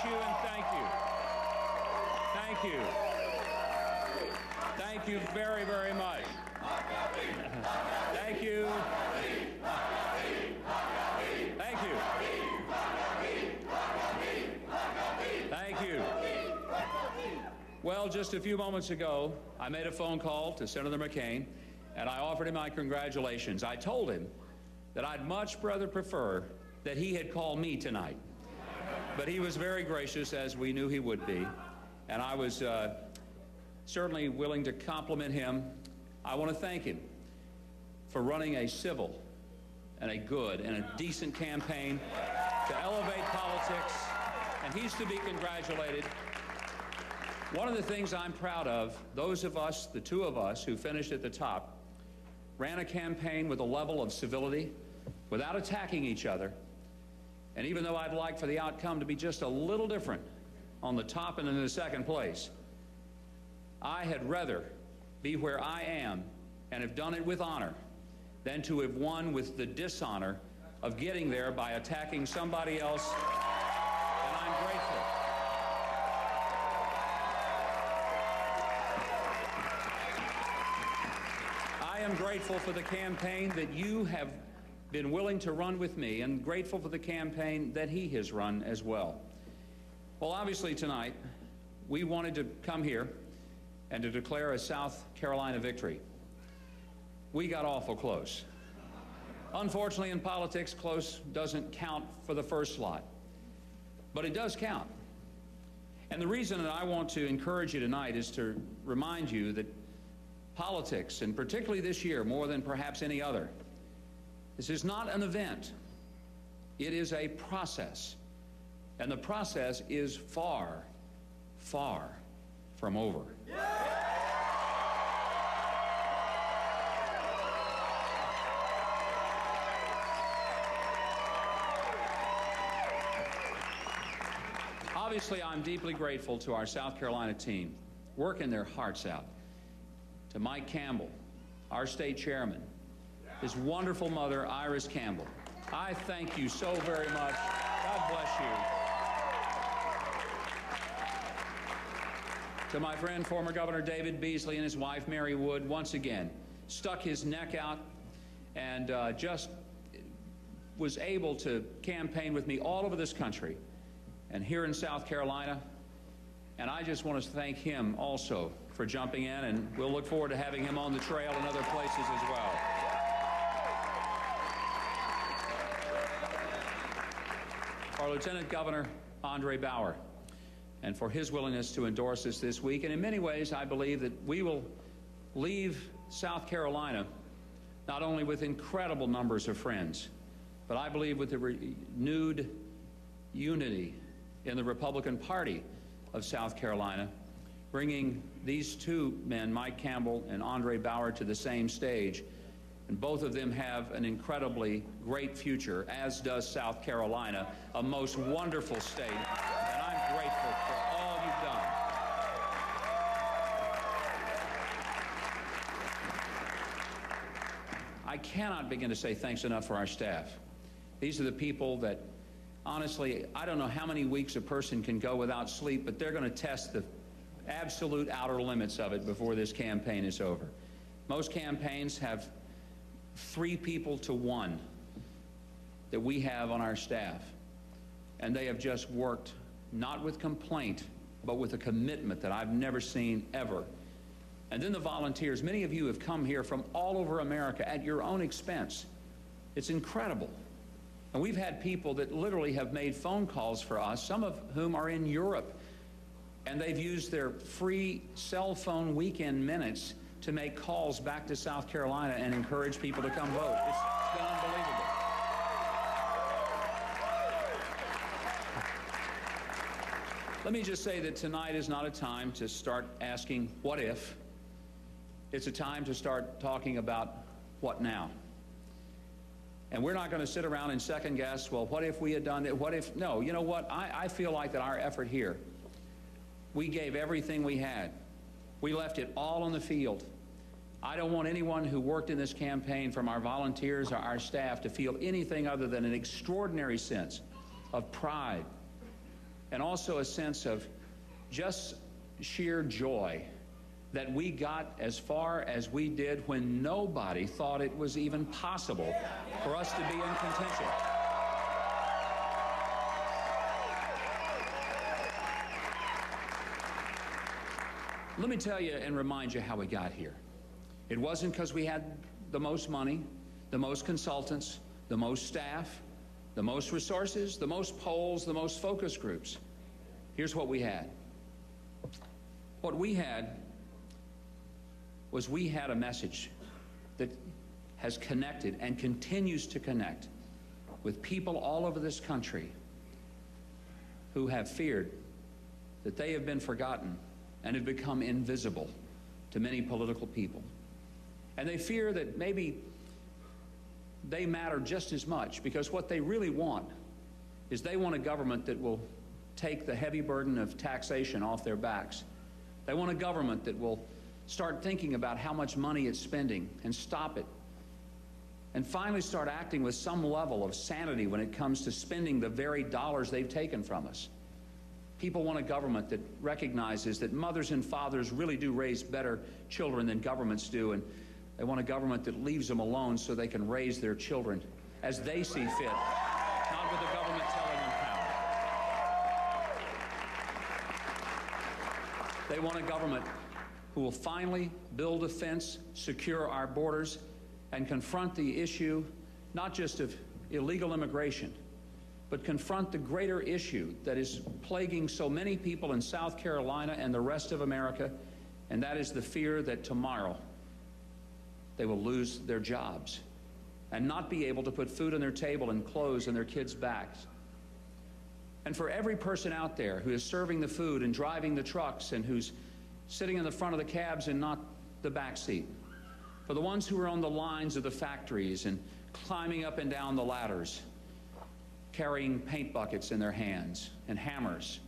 you and thank you. Thank you. Thank you very, very much. Thank you. Thank you. Thank you. Well, just a few moments ago, I made a phone call to Senator McCain, and I offered him my congratulations. I told him that I'd much rather prefer that he had called me tonight. But he was very gracious, as we knew he would be, and I was certainly willing to compliment him. I want to thank him for running a civil and a good and a decent campaign to elevate politics, and he's to be congratulated. One of the things I'm proud of, those of us, the two of us who finished at the top, ran a campaign with a level of civility, without attacking each other. And even though I'd like for the outcome to be just a little different on the top and in the second place, I had rather be where I am and have done it with honor than to have won with the dishonor of getting there by attacking somebody else. And I'm grateful. I am grateful for the campaign that you have been willing to run with me, and grateful for the campaign that he has run as well. Well, obviously tonight, we wanted to come here and to declare a South Carolina victory. We got awful close. Unfortunately, in politics, close doesn't count for the first slot, but it does count. And the reason that I want to encourage you tonight is to remind you that politics, and particularly this year, more than perhaps any other, this is not an event. It is a process. And the process is far, far from over. Obviously, I'm deeply grateful to our South Carolina team, working their hearts out, to Mike Campbell, our state chairman, his wonderful mother, Iris Campbell. I thank you so very much. God bless you. To my friend, former Governor David Beasley, and his wife, Mary Wood, once again, stuck his neck out and just was able to campaign with me all over this country and here in South Carolina. And I just want to thank him also for jumping in, and we'll look forward to having him on the trail in other places as well. Our Lieutenant Governor, Andre Bauer, and for his willingness to endorse us this week. And in many ways, I believe that we will leave South Carolina not only with incredible numbers of friends, but I believe with the renewed unity in the Republican Party of South Carolina, bringing these two men, Mike Campbell and Andre Bauer, to the same stage. And both of them have an incredibly great future, as does South Carolina, a most wonderful state. And I'm grateful for all you've done. I cannot begin to say thanks enough for our staff. These are the people that, honestly, I don't know how many weeks a person can go without sleep, but they're going to test the absolute outer limits of it before this campaign is over. Most campaigns have 3 people to 1 that we have on our staff, and they have just worked not with complaint but with a commitment that I've never seen ever. And then the volunteers, many of you have come here from all over America at your own expense. It's incredible. And we've had people that literally have made phone calls for us, some of whom are in Europe, and they've used their free cell phone weekend minutes to make calls back to South Carolina and encourage people to come vote. It's been unbelievable. Let me just say that tonight is not a time to start asking, what if? It's a time to start talking about what now? And we're not going to sit around and second guess, well, what if we had done it? What if? No, you know what? I feel like that our effort here, we gave everything we had. We left it all on the field. I don't want anyone who worked in this campaign, from our volunteers or our staff, to feel anything other than an extraordinary sense of pride and also a sense of just sheer joy that we got as far as we did when nobody thought it was even possible for us to be in contention. Let me tell you and remind you how we got here. It wasn't because we had the most money, the most consultants, the most staff, the most resources, the most polls, the most focus groups. Here's what we had. What we had was we had a message that has connected and continues to connect with people all over this country who have feared that they have been forgotten and have become invisible to many political people. And they fear that maybe they matter just as much, because what they really want is they want a government that will take the heavy burden of taxation off their backs. They want a government that will start thinking about how much money it's spending and stop it. And finally start acting with some level of sanity when it comes to spending the very dollars they've taken from us. People want a government that recognizes that mothers and fathers really do raise better children than governments do, and they want a government that leaves them alone so they can raise their children as they see fit, not with the government telling them how. They want a government who will finally build a fence, secure our borders, and confront the issue not just of illegal immigration, but confront the greater issue that is plaguing so many people in South Carolina and the rest of America, and that is the fear that tomorrow they will lose their jobs and not be able to put food on their table and clothes on their kids' backs. And for every person out there who is serving the food and driving the trucks and who's sitting in the front of the cabs and not the back seat, for the ones who are on the lines of the factories and climbing up and down the ladders, carrying paint buckets in their hands and hammers.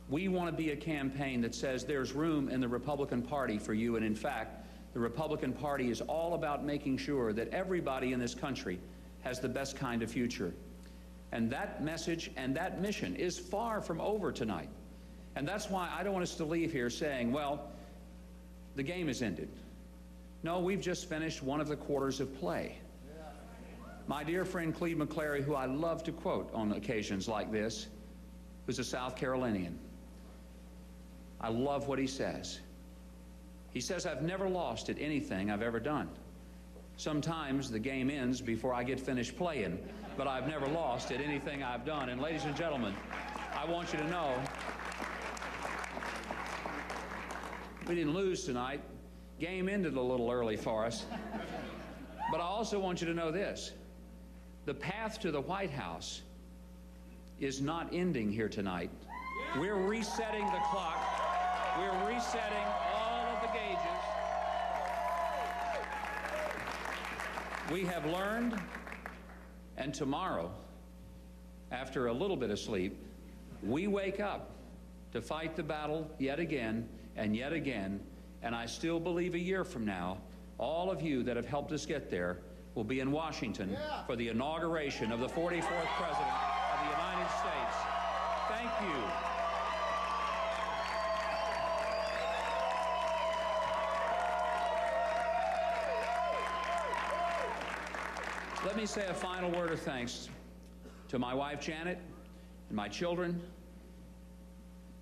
We want to be a campaign that says there's room in the Republican Party for you, and in fact, the Republican Party is all about making sure that everybody in this country has the best kind of future. And that message and that mission is far from over tonight. And that's why I don't want us to leave here saying, well, the game is ended. No, we've just finished one of the quarters of play. My dear friend Cleve McClary, who I love to quote on occasions like this, who's a South Carolinian, I love what he says. He says, I've never lost at anything I've ever done. Sometimes the game ends before I get finished playing, but I've never lost at anything I've done. And ladies and gentlemen, I want you to know we didn't lose tonight. Game ended a little early for us. But I also want you to know this. The path to the White House is not ending here tonight. We're resetting the clock. We're resetting all of the gauges. We have learned, and tomorrow, after a little bit of sleep, we wake up to fight the battle yet again and yet again, and I still believe a year from now, all of you that have helped us get there will be in Washington for the inauguration of the 44th President of the United States. Thank you. Let me say a final word of thanks to my wife, Janet, and my children.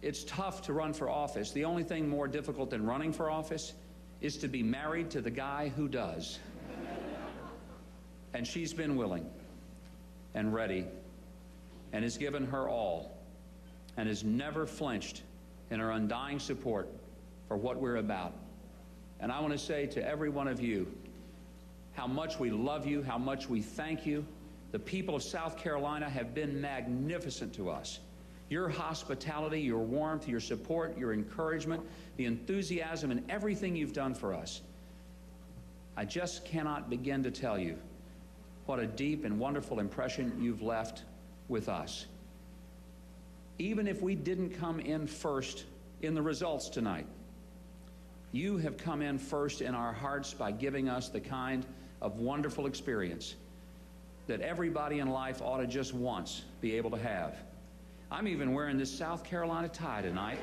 It's tough to run for office. The only thing more difficult than running for office is to be married to the guy who does. And she's been willing and ready and has given her all and has never flinched in her undying support for what we're about. And I want to say to every one of you how much we love you, how much we thank you. The people of South Carolina have been magnificent to us. Your hospitality, your warmth, your support, your encouragement, the enthusiasm, and everything you've done for us. I just cannot begin to tell you what a deep and wonderful impression you've left with us. Even if we didn't come in first in the results tonight, you have come in first in our hearts by giving us the kind of wonderful experience that everybody in life ought to just once be able to have. I'm even wearing this South Carolina tie tonight.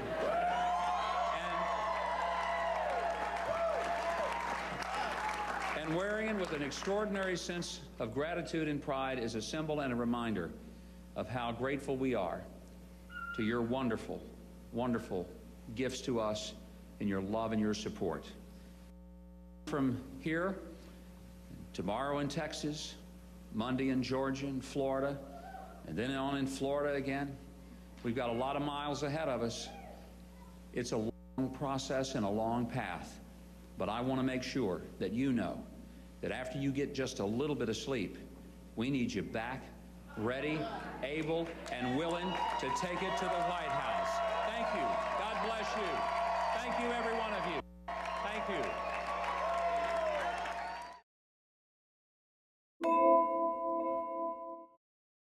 And wearing it with an extraordinary sense of gratitude and pride is a symbol and a reminder of how grateful we are to your wonderful, wonderful gifts to us and your love and your support. From here, tomorrow in Texas, Monday in Georgia and Florida, and then on in Florida again. We've got a lot of miles ahead of us. It's a long process and a long path, but I want to make sure that you know that after you get just a little bit of sleep, we need you back, ready, able, and willing to take it to the White House. Thank you. God bless you. Thank you, every one of you. Thank you.